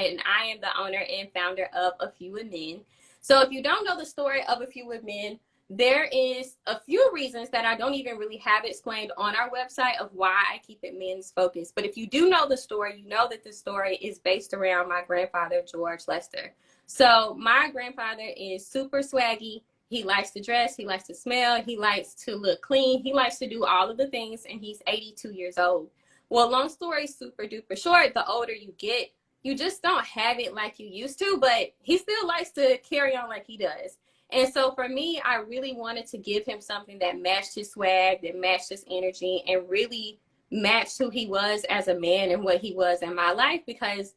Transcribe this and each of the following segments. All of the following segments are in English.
website, and I am the owner and founder of AFWM Men. So if you don't know the story of AFWM Men, there is a few reasons that I don't even really have explained on our website of why I keep it men's focus. But if you do know the story, you know that the story is based around my grandfather, George Lester. So my grandfather is super swaggy. He likes to dress, he likes to smell, he likes to look clean, he likes to do all of the things, and he's 82 years old. Well, long story super duper short, the older you get, you just don't have it like you used to, but he still likes to carry on like he does. And so for me, I really wanted to give him something that matched his swag, that matched his energy, and really matched who he was as a man and what he was in my life, because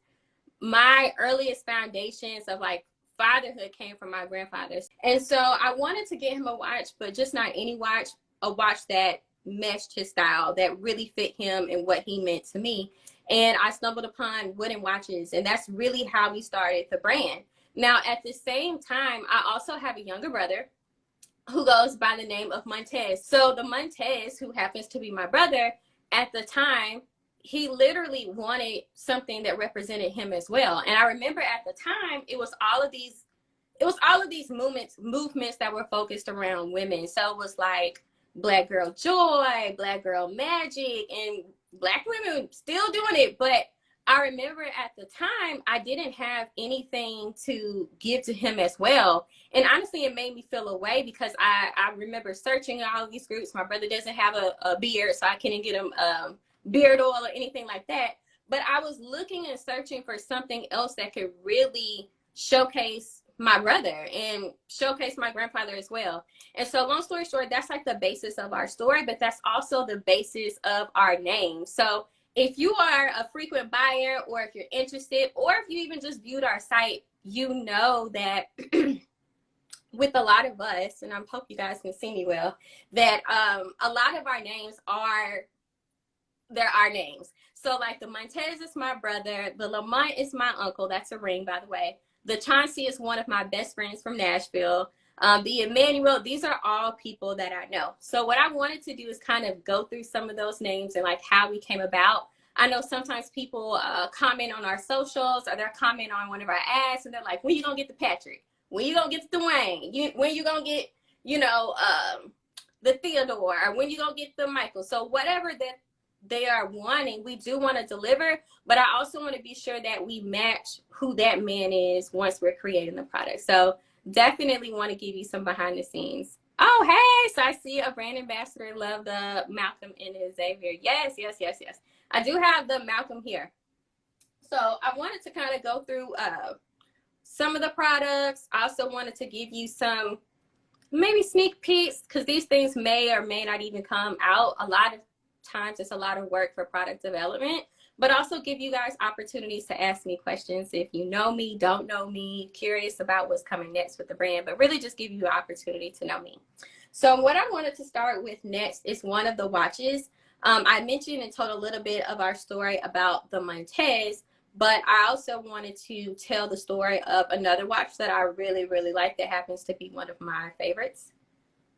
my earliest foundations of like fatherhood came from my grandfathers. And so I wanted to get him a watch, but just not any watch, a watch that matched his style, that really fit him and what he meant to me. And I stumbled upon wooden watches, and that's really how we started the brand. Now, at the same time, I also have a younger brother who goes by the name of Montez. So the Montez, who happens to be my brother, at the time, he literally wanted something that represented him as well. And I remember at the time, it was all of these movements that were focused around women. So it was like Black Girl Joy, Black Girl Magic, and Black women still doing it. But I remember at the time, I didn't have anything to give to him as well. And honestly, it made me feel away, because I remember searching all of these groups. My brother doesn't have a beard, so I couldn't get him beard oil or anything like that. But I was looking and searching for something else that could really showcase my brother and showcase my grandfather as well. And so long story short, that's like the basis of our story, but that's also the basis of our name. So if you are a frequent buyer, or if you're interested, or if you even just viewed our site, you know that with a lot of us, and I hope you guys can see me well, that a lot of our names they're our names. So like the Montez is my brother, the Lamont is my uncle, that's a ring, by the way. The Chauncey is one of my best friends from Nashville. The Emmanuel, these are all people that I know. So what I wanted to do is kind of go through some of those names and like how we came about. I know sometimes people comment on our socials, or they're commenting on one of our ads, and they're like, when you gonna get the Patrick? When you gonna get the Dwayne? When you gonna get, the Theodore? Or when you gonna get the Michael? So whatever that they are wanting, we do want to deliver, but I also want to be sure that we match who that man is once we're creating the product. So definitely want to give you some behind the scenes. Oh, hey, so I see a brand ambassador. Love the Malcolm and Xavier. Yes. I do have the Malcolm here. So I wanted to kind of go through some of the products. I also wanted to give you some maybe sneak peeks, because these things may or may not even come out. A lot of times it's a lot of work for product development, but also give you guys opportunities to ask me questions if you know me, don't know me, curious about what's coming next with the brand, but really just give you the opportunity to know me. So what I wanted to start with next is one of the watches. I mentioned and told a little bit of our story about the Montez, but I also wanted to tell the story of another watch that I really, really like that happens to be one of my favorites,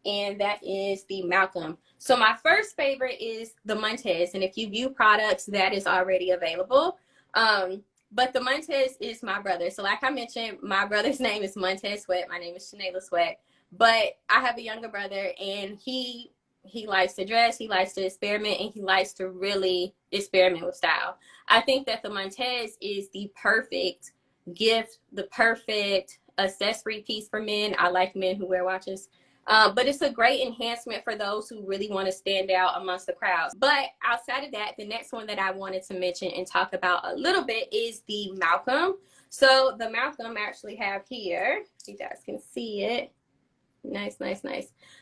and that is the Malcolm. So my first favorite is the Montez, and if you view products, that is already available. But the Montez is my brother. So like I mentioned, my brother's name is Montez Sweat. My name is Shanayla Sweat. But I have a younger brother, and he likes to dress, he likes to experiment, and he likes to really experiment with style. I think that the Montez is the perfect gift, the perfect accessory piece for men. I like men who wear watches. But it's a great enhancement for those who really want to stand out amongst the crowds. But outside of that, the next one that I wanted to mention and talk about a little bit is the Malcolm. So the Malcolm I actually have here, if you guys can see it. Nice.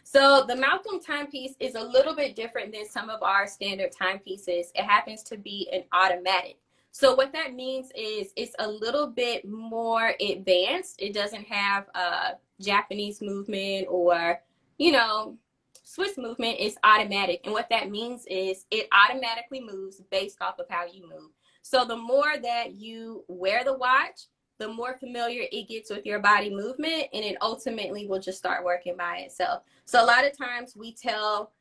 So the Malcolm timepiece is a little bit different than some of our standard timepieces. It happens to be an automatic. So what that means is it's a little bit more advanced. It doesn't have a Japanese movement or, Swiss movement. It's automatic. And what that means is it automatically moves based off of how you move. So the more that you wear the watch, the more familiar it gets with your body movement, and it ultimately will just start working by itself. So a lot of times we tell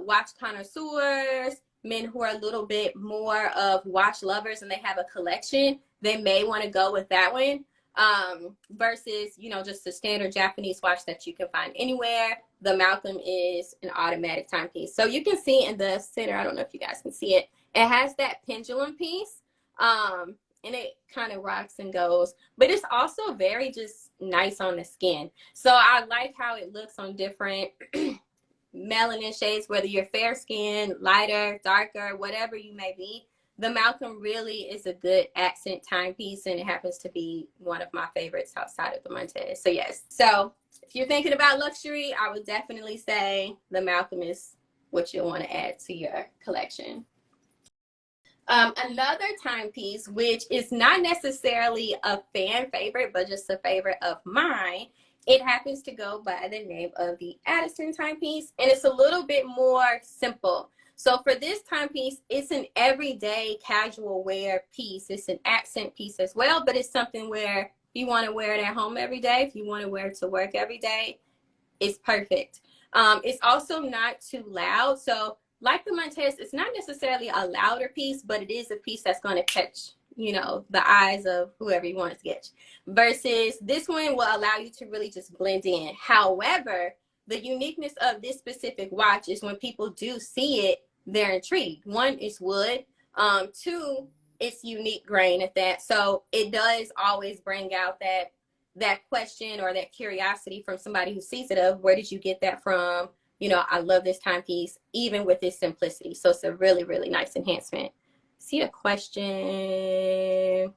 watch connoisseurs, men who are a little bit more of watch lovers and they have a collection, they may want to go with that one. Versus, you know, just the standard Japanese watch that you can find anywhere. The Malcolm is an automatic timepiece. So you can see in the center, I don't know if you guys can see it, it has that pendulum piece. And it kind of rocks and goes, but it's also very just nice on the skin. So I like how it looks on different melanin shades, whether you're fair skin, lighter, darker, whatever you may be. The Malcolm really is a good accent timepiece, and it happens to be one of my favorites outside of the Montez. So yes, so if you're thinking about luxury, I would definitely say the Malcolm is what you'll want to add to your collection. Another timepiece, which is not necessarily a fan favorite, but just a favorite of mine, it happens to go by the name of the Addison timepiece, and it's a little bit more simple. So for this timepiece, it's an everyday casual wear piece. It's an accent piece as well, but it's something where you want to wear it at home every day. If you want to wear it to work every day, it's perfect. It's also not too loud. So like the Montez, it's not necessarily a louder piece, but it is a piece that's going to catch, you know, the eyes of whoever you want it to catch. Versus this one will allow you to really just blend in. However, the uniqueness of this specific watch is when people do see it, they're intrigued. One, it's wood. Two, it's unique grain at that. So it does always bring out that question or that curiosity from somebody who sees it of, where did you get that from? You know, I love this timepiece, even with its simplicity. So it's a really, really nice enhancement. See a question.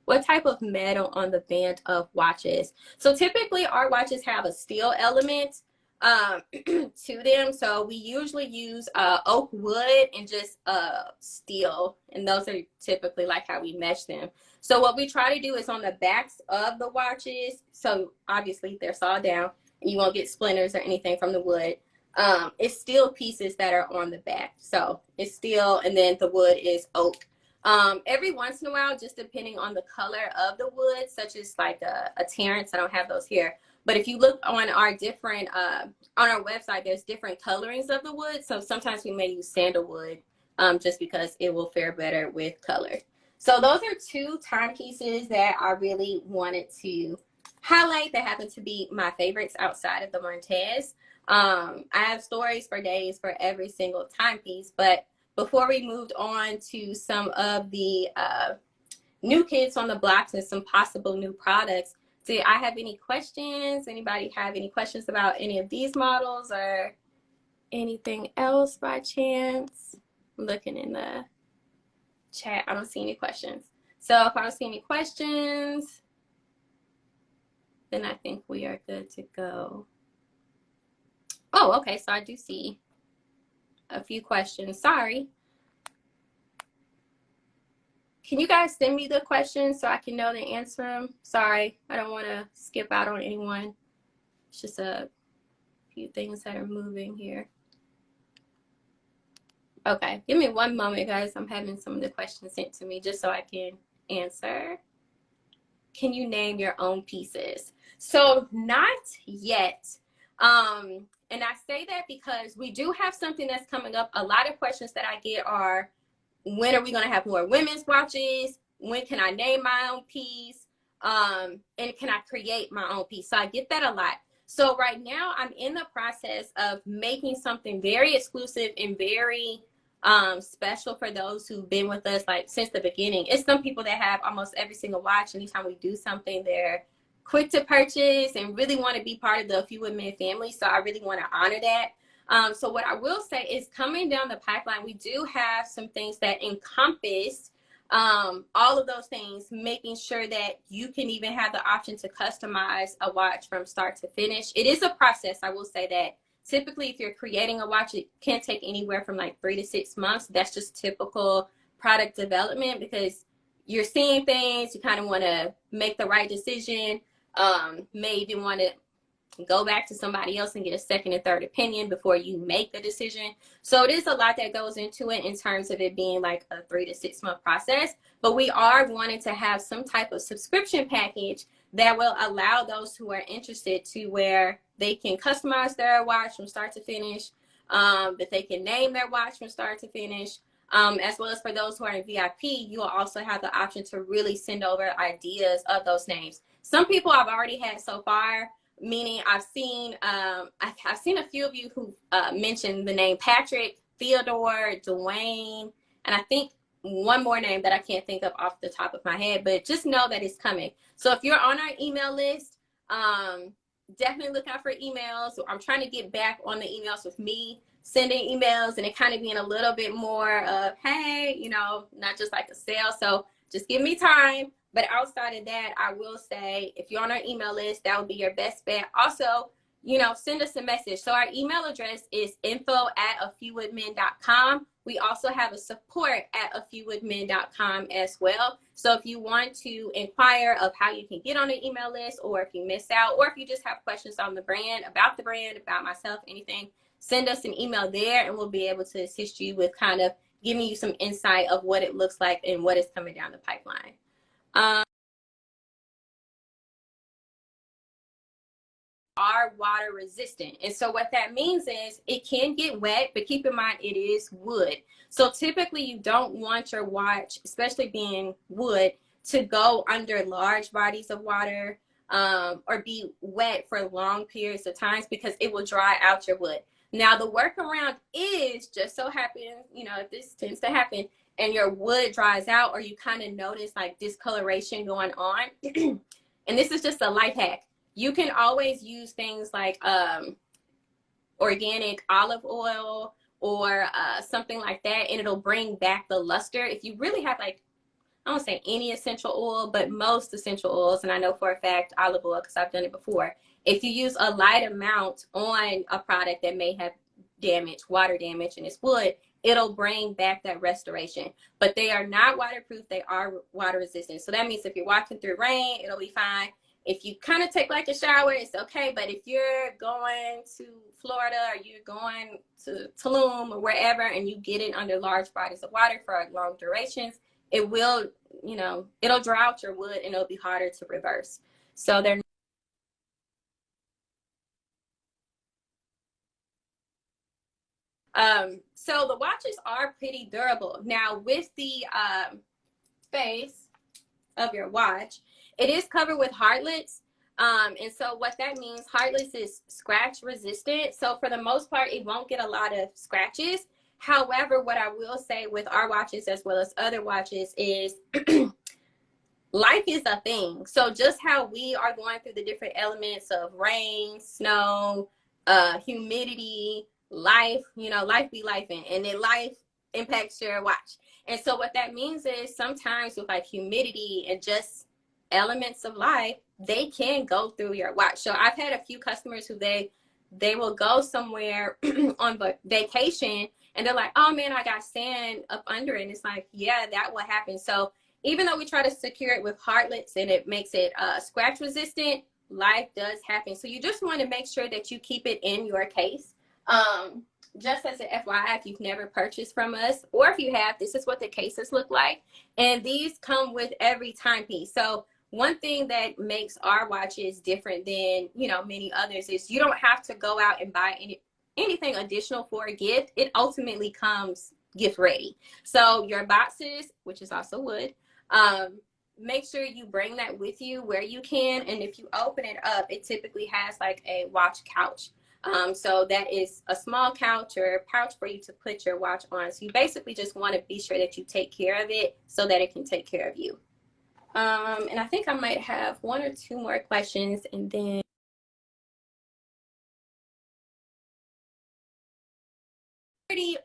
What type of metal on the band of watches? So typically our watches have a steel element to them. So we usually use oak wood and just steel. And those are typically like how we mesh them. So what we try to do is on the backs of the watches. So obviously they're sawed down and you won't get splinters or anything from the wood. It's steel pieces that are on the back. So it's steel and then the wood is oak. Every once in a while, just depending on the color of the wood, such as like a Terrence, I don't have those here. But if you look on our different, on our website, there's different colorings of the wood. So sometimes we may use sandalwood just because it will fare better with color. So those are two timepieces that I really wanted to highlight that happen to be my favorites outside of the Montez. I have stories for days for every single timepiece, but before we moved on to some of the new kids on the blocks and some possible new products, do I have any questions? Anybody have any questions about any of these models or anything else by chance? I'm looking in the chat. I don't see any questions. So if I don't see any questions, then I think we are good to go. Oh, okay. So I do see a few questions. Sorry. Can you guys send me the questions so I can know to answer them? Sorry, I don't want to skip out on anyone. It's just a few things that are moving here. Okay, give me one moment, guys. I'm having some of the questions sent to me just so I can answer. Can you name your own pieces? So not yet. And I say that because we do have something that's coming up. A lot of questions that I get are, when are we going to have more women's watches? When can I name my own piece? And can I create my own piece? So I get that a lot. So right now I'm in the process of making something very exclusive and very special for those who've been with us like since the beginning. It's some people that have almost every single watch. Anytime we do something, they're quick to purchase and really want to be part of the AFWM family. So I really want to honor that. So what I will say is, coming down the pipeline, we do have some things that encompass all of those things, making sure that you can even have the option to customize a watch from start to finish. It is a process. I will say that typically if you're creating a watch, it can take anywhere from like 3 to 6 months. That's just typical product development, because you're seeing things, you kind of want to make the right decision, may even want to go back to somebody else and get a second and third opinion before you make the decision. So it is a lot that goes into it in terms of it being like a 3 to 6 month process. But we are wanting to have some type of subscription package that will allow those who are interested to where they can customize their watch from start to finish, that they can name their watch from start to finish. As well as for those who are in VIP, you will also have the option to really send over ideas of those names. Some people I've already had so far, meaning I've seen a few of you who mentioned the name Patrick, Theodore, Dwayne, and I think one more name that I can't think of off the top of my head, but just know that it's coming. So if you're on our email list, definitely look out for emails. I'm trying to get back on the emails with me sending emails and it kind of being a little bit more of, hey, you know, not just like a sale. So just give me time. But outside of that, I will say if you're on our email list, that would be your best bet. Also, you know, send us a message. So our email address is info@afewwoodmen.com. We also have a support@afewwoodmen.com as well. So if you want to inquire of how you can get on the email list, or if you miss out, or if you just have questions on the brand, about myself, anything, send us an email there and we'll be able to assist you with kind of giving you some insight of what it looks like and what is coming down the pipeline. Are water resistant. And so what that means is it can get wet, but keep in mind it is wood. So typically you don't want your watch, especially being wood, to go under large bodies of water or be wet for long periods of times because it will dry out your wood. Now the workaround is, just so happens, you know, if this tends to happen and your wood dries out or you kind of notice like discoloration going on, and this is just a life hack. You can always use things like organic olive oil or something like that, and it'll bring back the luster. If you really have, like, I don't say any essential oil, but most essential oils, and I know for a fact olive oil because I've done it before. If you use a light amount on a product that may have damage, water damage, and it's wood, it'll bring back that restoration. But they are not waterproof. They are water resistant. So that means if you're walking through rain, it'll be fine. If you kind of take like a shower, it's okay. But if you're going to Florida or you're going to Tulum or wherever and you get it under large bodies of water for long durations, it will, you know, it'll dry out your wood and it'll be harder to reverse. So they're so the watches are pretty durable. Now with the face of your watch, it is covered with heartlets. And so what that means, heartlets is scratch resistant. So for the most part, it won't get a lot of scratches. However, what I will say with our watches as well as other watches is life is a thing. So just how we are going through the different elements of rain, snow, humidity, life, you know, life be life and then life impacts your watch. And so what that means is sometimes with like humidity and just elements of life, they can go through your watch. So I've had a few customers who they will go somewhere on vacation and they're like, oh man, I got sand up under it. And it's like, yeah, that will happen. So even though we try to secure it with heartlets and it makes it scratch resistant, life does happen. So you just want to make sure that you keep it in your case. Just as an FYI, if you've never purchased from us, or if you have, this is what the cases look like. And these come with every timepiece. So one thing that makes our watches different than, you know, many others is you don't have to go out and buy anything additional for a gift. It ultimately comes gift ready. So your boxes, which is also wood, make sure you bring that with you where you can. And if you open it up, it typically has like a watch couch. So that is a small couch or a pouch for you to put your watch on. So you basically just want to be sure that you take care of it so that it can take care of you. And I think I might have one or two more questions and then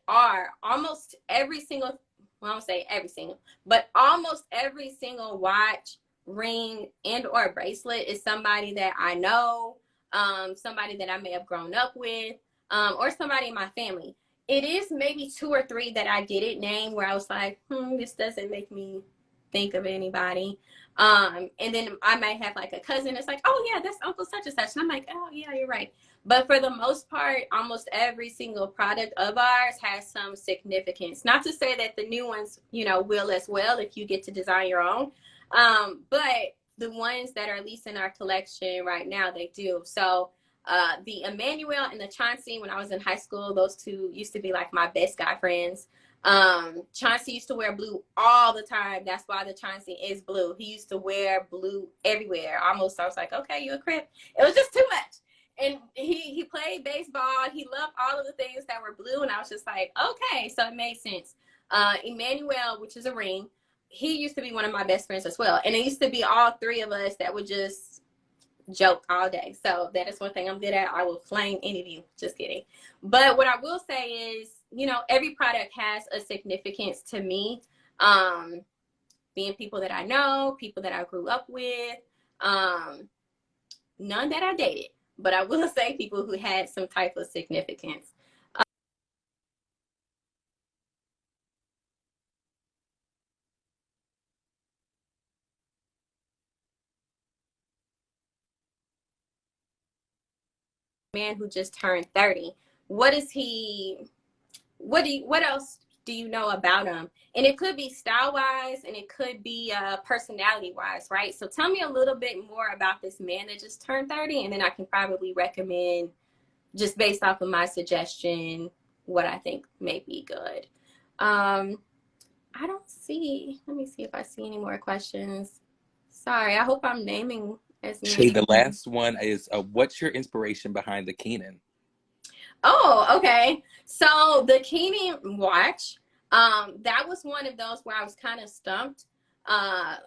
are almost every single, well, I won't say every single, but almost every single watch, ring, and or bracelet is somebody that I know, somebody that I may have grown up with, or somebody in my family. It is maybe two or three that I didn't name where I was like, this doesn't make me think of anybody. And then I might have like a cousin that's like, oh yeah, that's Uncle such and such. And I'm like, oh yeah, you're right. But for the most part, almost every single product of ours has some significance. Not to say that the new ones, you know, will as well if you get to design your own. But the ones that are at least in our collection right now, they do. So the Emmanuel and the Chauncey, when I was in high school, those two used to be like my best guy friends. Chauncey used to wear blue all the time. That's why the Chauncey is blue. He used to wear blue everywhere. Almost, I was like, okay, you a Crip. It was just too much. And he played baseball. He loved all of the things that were blue. And I was just like, okay, so it made sense. Emmanuel, which is a ring, he used to be one of my best friends as well. And it used to be all three of us that would just joke all day. So that is one thing I'm good at. I will flame any of you. Just kidding. But what I will say is, you know, every product has a significance to me. Being people that I know, people that I grew up with, none that I dated, but I will say people who had some type of significance. Man who just turned 30. What is he? What else do you know about him? And it could be style wise and it could be personality wise, right? So tell me a little bit more about this man that just turned 30, and then I can probably recommend, just based off of my suggestion, what I think may be good. I don't see, let me see if I see any more questions. Sorry, I hope I'm naming as Shay, many. the last one is what's your inspiration behind the Keenan? Oh, okay. So the Keenan watch, that was one of those where I was kind of stumped on,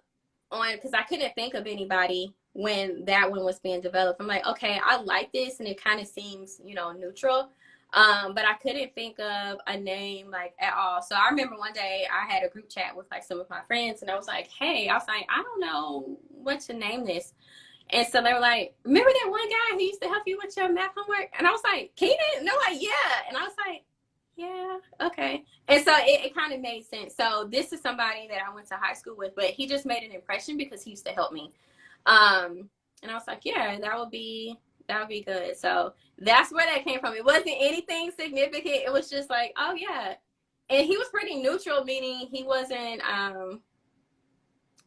because I couldn't think of anybody when that one was being developed. I'm like, okay, I like this, and it kind of seems, you know, neutral. But I couldn't think of a name like at all. So I remember one day I had a group chat with like some of my friends, and I was like, hey, I was like, I don't know what to name this. And so they were like, remember that one guy who used to help you with your math homework? And I was like, Keenan? And they're like, yeah. And I was like, yeah, okay. And so it kind of made sense. So this is somebody that I went to high school with, but he just made an impression because he used to help me. And I was like, yeah, that would be good. So that's where that came from. It wasn't anything significant. It was just like, oh yeah. And he was pretty neutral, meaning he wasn't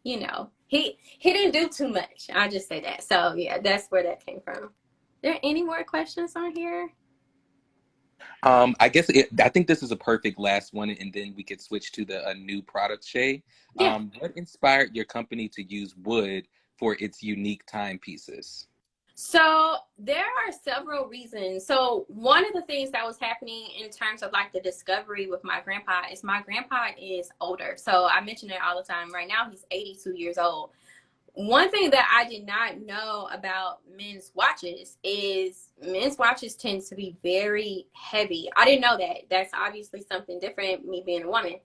you know, he didn't do too much. I'll just say that. So yeah, that's where that came from. Are there any more questions on here? I think this is a perfect last one, and then we could switch to the new product, Shay. Yeah. What inspired your company to use wood for its unique timepieces? So there are several reasons. So one of the things that was happening in terms of like the discovery with my grandpa is my grandpa is older. So I mention it all the time. Right now he's 82 years old. One thing that I did not know about men's watches is men's watches tend to be very heavy. I didn't know that. That's obviously something different, me being a woman.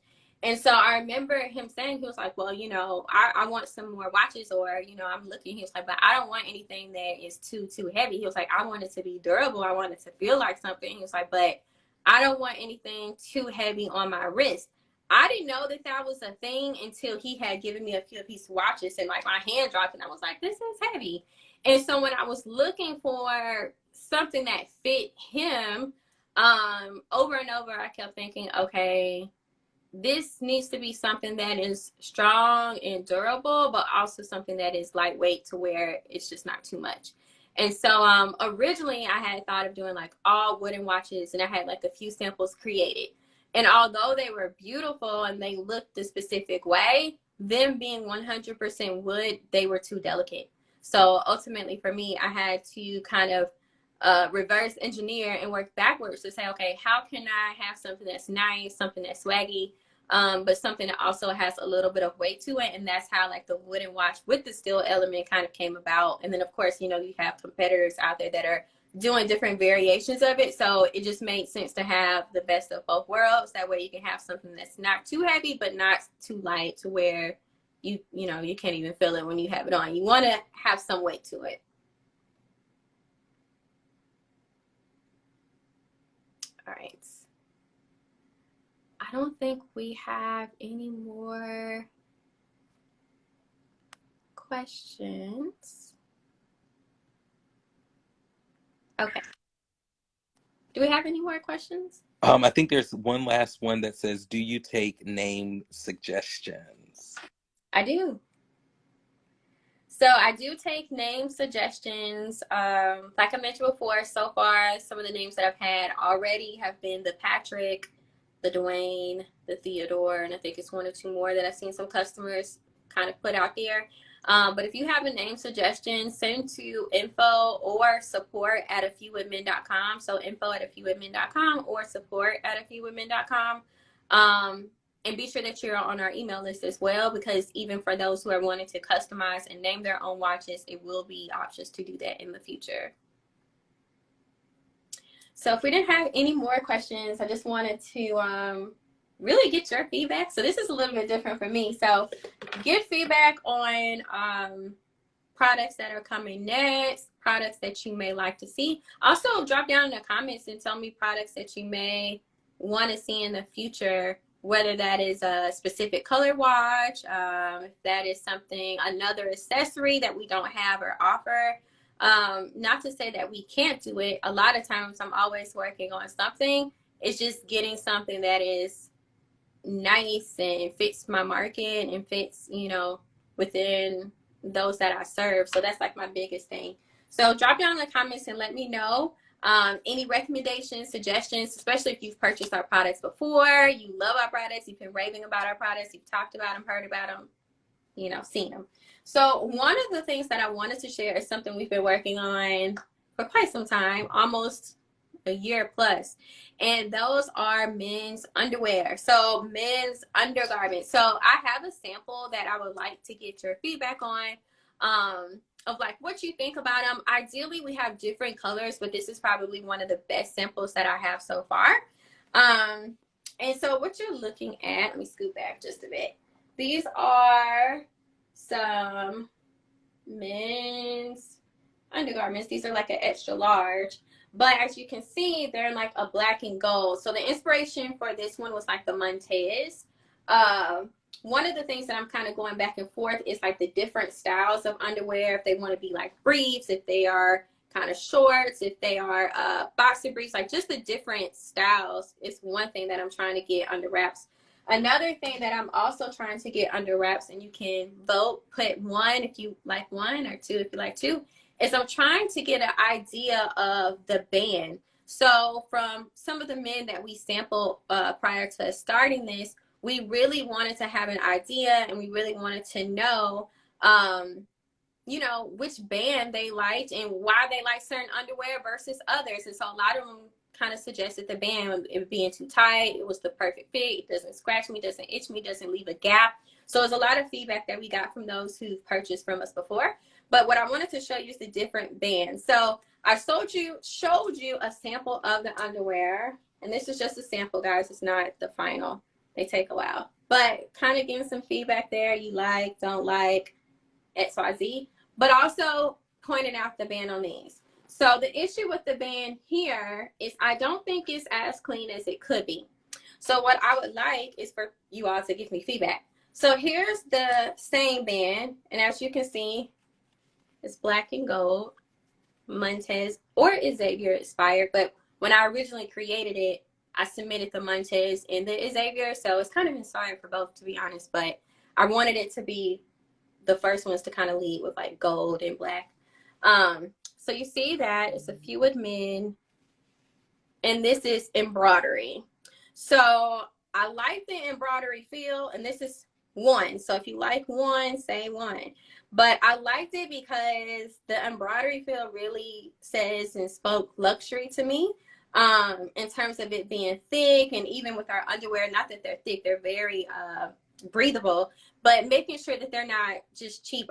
And so I remember him saying, he was like, well, you know, I want some more watches, or, you know, I'm looking. He was like, but I don't want anything that is too heavy. He was like, I want it to be durable. I want it to feel like something. He was like, but I don't want anything too heavy on my wrist. I didn't know that that was a thing until he had given me a few of his watches, and like my hand dropped and I was like, this is heavy. And so when I was looking for something that fit him, over and over, I kept thinking, okay, this needs to be something that is strong and durable, but also something that is lightweight to where it's just not too much. And so originally I had thought of doing like all wooden watches, and I had like a few samples created. And although they were beautiful and they looked a specific way, them being 100% wood, they were too delicate. So ultimately for me, I had to kind of reverse engineer and work backwards to say, okay, how can I have something that's nice, something that's swaggy, but something that also has a little bit of weight to it. And that's how like the wooden watch with the steel element kind of came about. And then of course, you know, you have competitors out there that are doing different variations of it. So it just made sense to have the best of both worlds. That way you can have something that's not too heavy, but not too light to where you know, you can't even feel it when you have it on. You want to have some weight to it. All right. I don't think we have any more questions. Okay. Do we have any more questions? I think there's one last one that says, do you take name suggestions? I do. So I do take name suggestions. Like I mentioned before, so far, some of the names that I've had already have been the Patrick, the Dwayne, the Theodore, and I think it's one or two more that I've seen some customers kind of put out there. But if you have a name suggestion, send to info or support at afewwomen.com. So info at afewwomen.com or support at afewwomen.com. And be sure that you're on our email list as well, because even for those who are wanting to customize and name their own watches, it will be options to do that in the future. So if we didn't have any more questions, I just wanted to really get your feedback. So this is a little bit different for me. So give feedback on products that are coming next, products that you may like to see. Also, drop down in the comments and tell me products that you may want to see in the future, whether that is a specific color watch, if that is something, another accessory that we don't have or offer. Not to say that we can't do it. A lot of times I'm always working on something. It's just getting something that is nice and fits my market and fits, you know, within those that I serve. So that's like my biggest thing. So drop down in the comments and let me know any recommendations, suggestions, especially if you've purchased our products before, you love our products, you've been raving about our products, you've talked about them, heard about them, you know, seen them. So one of the things that I wanted to share is something we've been working on for quite some time, almost a year plus, and those are men's underwear. So men's undergarments. So I have a sample that I would like to get your feedback on, of like what you think about them. Ideally we have different colors, but this is probably one of the best samples that I have so far. And so what you're looking at, let me scoot back just a bit. These are some men's undergarments. These are like an extra large, but as you can see, they're like a black and gold. So the inspiration for this one was like the Montez. One of the things that I'm kind of going back and forth is like the different styles of underwear. If they want to be like briefs, if they are kind of shorts, if they are boxer briefs, like just the different styles is one thing that I'm trying to get under wraps. Another thing that I'm also trying to get under wraps, and you can vote, put 1 if you like 1 or 2 if you like 2, is I'm trying to get an idea of the band. So from some of the men that we sampled prior to starting this, we really wanted to have an idea, and we really wanted to know, you know, which band they liked and why they like certain underwear versus others. And so a lot of them kind of suggested the band, it being too tight, it was the perfect fit, it doesn't scratch me, doesn't itch me, doesn't leave a gap. So there's a lot of feedback that we got from those who've purchased from us before. But what I wanted to show you is the different bands. So I showed you a sample of the underwear, and this is just a sample, guys. It's not the final. They take a while, but kind of giving some feedback there. You like, don't like, XYZ, but also pointing out the band on these. So the issue with the band here is I don't think it's as clean as it could be. So what I would like is for you all to give me feedback. So here's the same band, and as you can see, it's black and gold, Montez or Xavier expired, but when I originally created it, I submitted the Montez and the Xavier, so it's kind of inspired for both, to be honest, but I wanted it to be the first ones to kind of lead with like gold and black. So you see that it's a few with men, and this is embroidery. So I like the embroidery feel, and this is 1. So if you like 1, say 1. But I liked it because the embroidery feel really says and spoke luxury to me, in terms of it being thick, and even with our underwear, not that they're thick, they're very breathable, but making sure that they're not just cheap.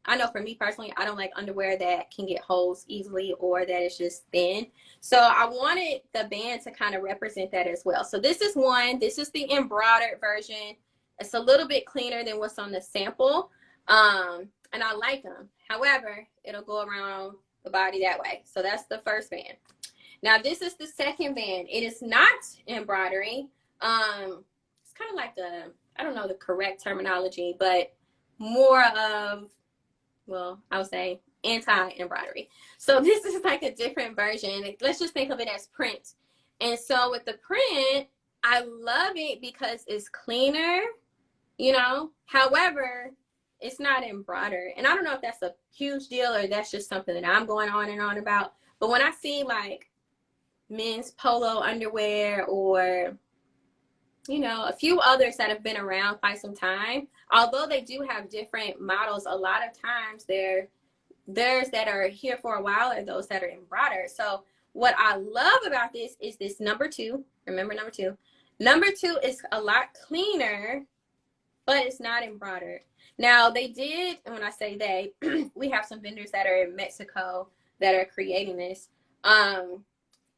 I know for me personally, I don't like underwear that can get holes easily or that is just thin. So I wanted the band to kind of represent that as well. So this is 1. This is the embroidered version. It's a little bit cleaner than what's on the sample. And I like them. However, it'll go around the body that way. So that's the first band. Now this is the second band. It is not embroidery. It's kind of like I don't know the correct terminology, but more of, well, I would say anti-embroidery. So this is like a different version. Let's just think of it as print. And so with the print, I love it because it's cleaner, you know. However, it's not embroidered. And I don't know if that's a huge deal or that's just something that I'm going on and on about. But when I see like men's polo underwear or you know, a few others that have been around quite some time. Although they do have different models, a lot of times there's that are here for a while and those that are embroidered. So what I love about this is this number 2. Remember number 2. Number 2 is a lot cleaner, but it's not embroidered. Now they did, and when I say they, we have some vendors that are in Mexico that are creating this.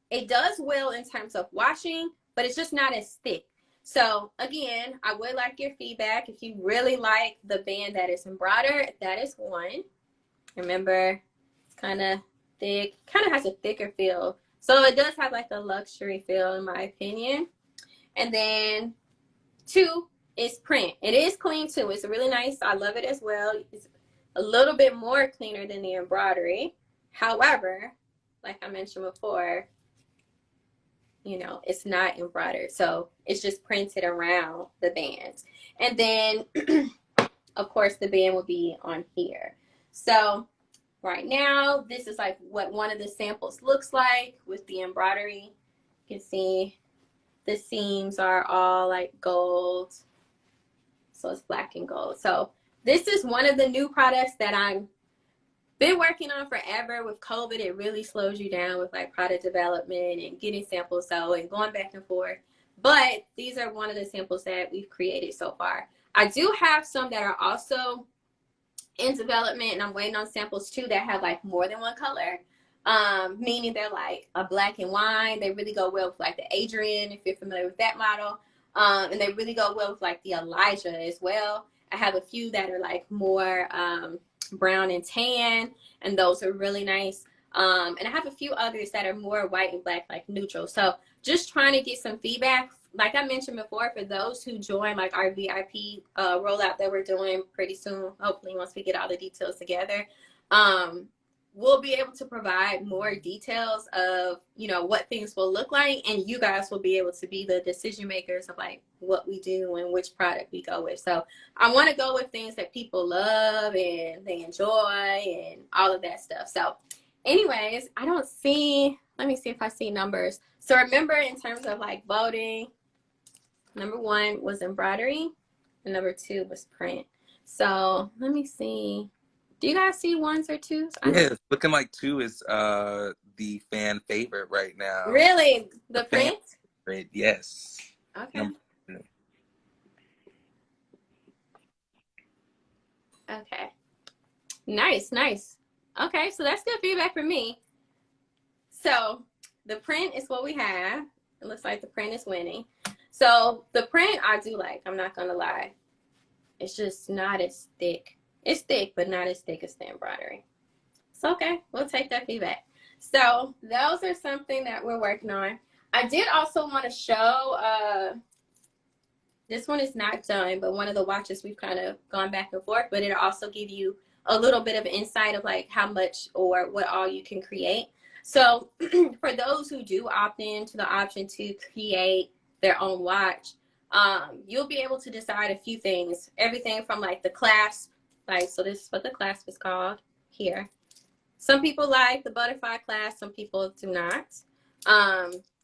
It does well in terms of washing, but it's just not as thick. So again, I would like your feedback. If you really like the band that is embroidered, that is one. Remember, it's kind of thick, kind of has a thicker feel. So it does have like a luxury feel in my opinion. And then 2 is print. It is clean too. It's really nice. I love it as well. It's a little bit more cleaner than the embroidery. However, like I mentioned before, you know, it's not embroidered. So it's just printed around the bands. And then, of course, the band will be on here. So right now, this is like what one of the samples looks like with the embroidery. You can see the seams are all like gold. So it's black and gold. So this is one of the new products that I'm been working on forever. With COVID, it really slows you down with like product development and getting samples and going back and forth. But these are one of the samples that we've created so far. I do have some that are also in development, and I'm waiting on samples too that have like more than one color. Meaning they're like a black and wine. They really go well with like the Adrian, if you're familiar with that model. And they really go well with like the Elijah as well. I have a few that are like more brown and tan, and those are really nice. And I have a few others that are more white and black, like neutral. So just trying to get some feedback. Like I mentioned before, for those who join like our VIP rollout that we're doing pretty soon, hopefully once we get all the details together, we'll be able to provide more details of, you know, what things will look like, and you guys will be able to be the decision makers of like what we do and which product we go with. So I want to go with things that people love and they enjoy and all of that stuff. So anyways, I don't see, let me see if I see numbers. So remember, in terms of like voting, number 1 was embroidery and number 2 was print. So let me see. Do you guys see 1s or 2s? Yeah, it's looking like 2 is the fan favorite right now. Really? The print? Favorite, yes. Okay. Okay. Nice, nice. Okay, so that's good feedback for me. So the print is what we have. It looks like the print is winning. So the print I do like, I'm not gonna lie. It's just not as thick. It's thick, but not as thick as the embroidery. So okay, we'll take that feedback. So those are something that we're working on. I did also want to show, this one is not done, but one of the watches we've kind of gone back and forth, but it'll also give you a little bit of insight of like how much or what all you can create. So for those who do opt in to the option to create their own watch, you'll be able to decide a few things. Everything from like the clasp, like, so this is what the clasp is called here. Some people like the butterfly clasp, some people do not.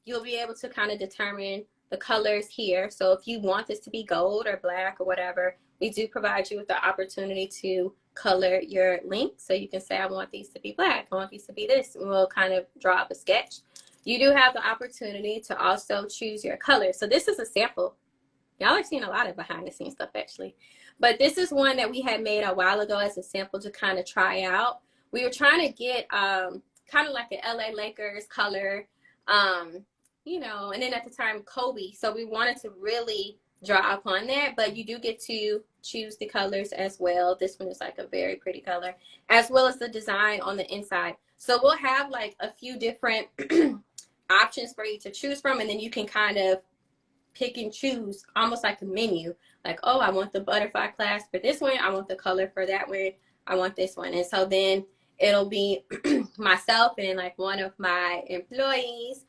You'll be able to kind of determine the colors here. So if you want this to be gold or black or whatever, we do provide you with the opportunity to color your link. So you can say, I want these to be black, I want these to be this, and we'll kind of draw up a sketch. You do have the opportunity to also choose your color. So this is a sample. Y'all are seeing a lot of behind the scenes stuff actually. But this is one that we had made a while ago as a sample to kind of try out. We were trying to get kind of like an LA Lakers color, you know, and then at the time Kobe. So we wanted to really draw upon that, but you do get to choose the colors as well. This one is like a very pretty color, as well as the design on the inside. So we'll have like a few different options for you to choose from, and then you can kind of pick and choose almost like a menu. Like, oh, I want the butterfly clasp for this one. I want the color for that one. I want this one. And so then it'll be myself and like one of my employees.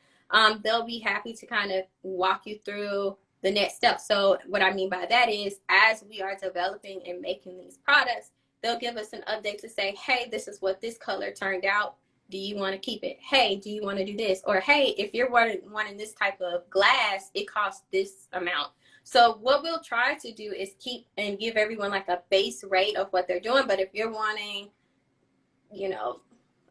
They'll be happy to kind of walk you through the next step. So what I mean by that is, as we are developing and making these products, they'll give us an update to say, hey, this is what this color turned out. Do you want to keep it? Hey, do you want to do this? Or hey, if you're wanting this type of glass, it costs this amount. So what we'll try to do is keep and give everyone like a base rate of what they're doing. But if you're wanting, you know,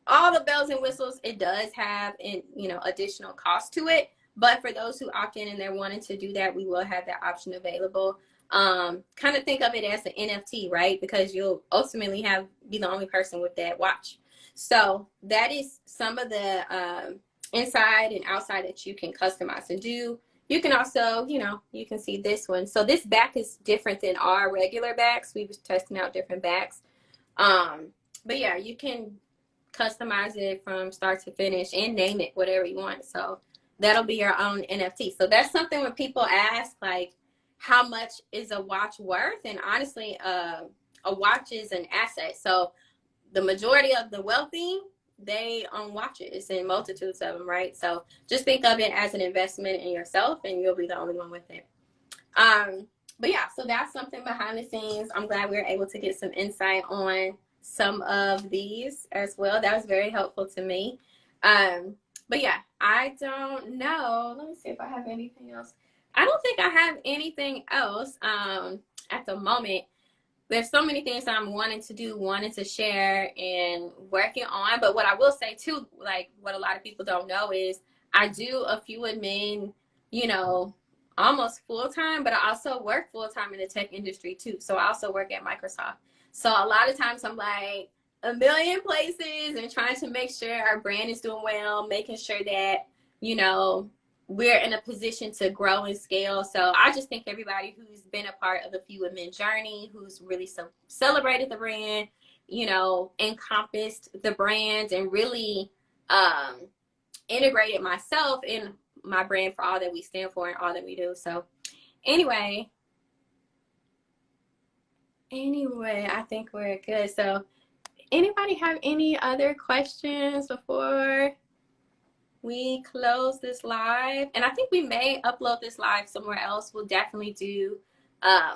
all the bells and whistles, it does have an, you know, additional cost to it. But for those who opt in and they're wanting to do that, we will have that option available. Kind of think of it as an NFT, right? Because you'll ultimately be the only person with that watch. So that is some of the inside and outside that you can customize and do. You can also, you know, you can see this one. So this back is different than our regular backs. We were testing out different backs. But yeah, you can customize it from start to finish and name it whatever you want. So that'll be your own NFT. So that's something when people ask, like, how much is a watch worth? And honestly, a watch is an asset. So the majority of the wealthy, they own watches and multitudes of them, right? So just think of it as an investment in yourself, and you'll be the only one with it. But yeah, so that's something behind the scenes. I'm glad we were able to get some insight on some of these as well. That was very helpful to me. But yeah, I don't know. Let me see if I have anything else. I don't think I have anything else at the moment. There's so many things that I'm wanting to do, wanting to share, and working on. But what I will say too, like what a lot of people don't know is I do a few admin, you know, almost full time, but I also work full time in the tech industry too. So I also work at Microsoft. So a lot of times I'm like a million places and trying to make sure our brand is doing well, making sure that, you know, we're in a position to grow and scale. So I just think everybody who's been a part of the Few Women journey, who's really celebrated the brand, you know, encompassed the brand and really integrated myself in my brand for all that we stand for and all that we do. So anyway, I think we're good. So anybody have any other questions before we close this live? And I think we may upload this live somewhere else. We'll definitely do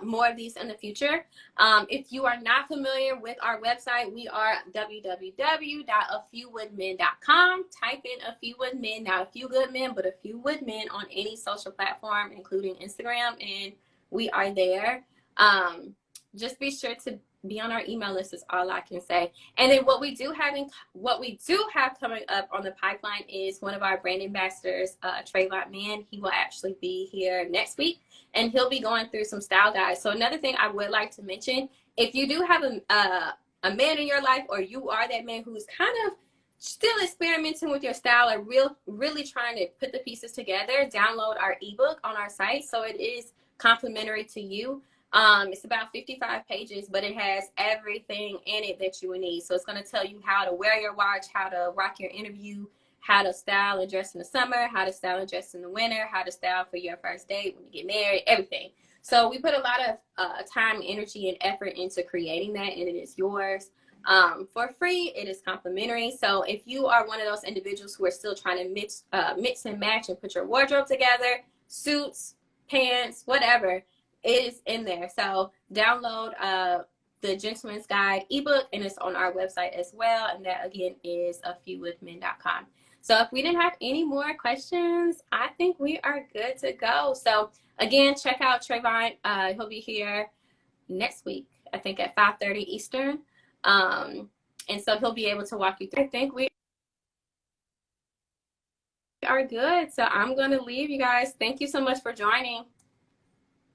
more of these in the future. If you are not familiar with our website, we are www.afewwoodmen.com. Type in A Few Wood Men, not A Few Good Men, but A Few Wood Men on any social platform, including Instagram, and we are there. Just be sure to be on our email list is all I can say. And then what we do have coming up on the pipeline is one of our brand ambassadors, Trayvon Mann. He will actually be here next week, and he'll be going through some style guides. So another thing I would like to mention, if you do have a man in your life, or you are that man who's kind of still experimenting with your style or really trying to put the pieces together, download our ebook on our site. So it is complimentary to you. It's about 55 pages, but it has everything in it that you would need. So it's going to tell you how to wear your watch, how to rock your interview, how to style and dress in the summer, how to style and dress in the winter, how to style for your first date, when you get married, everything. So we put a lot of time, energy, and effort into creating that, and it is yours for free. It is complimentary. So if you are one of those individuals who are still trying to mix and match and put your wardrobe together, suits, pants, whatever, it is in there. So download the Gentleman's Guide ebook, and it's on our website as well. And that again is afewwoodmen.com. So if we didn't have any more questions, I think we are good to go. So again, check out Trayvon. He'll be here next week, I think at 5:30 Eastern. And so he'll be able to walk you through. I think we are good. So I'm going to leave you guys. Thank you so much for joining.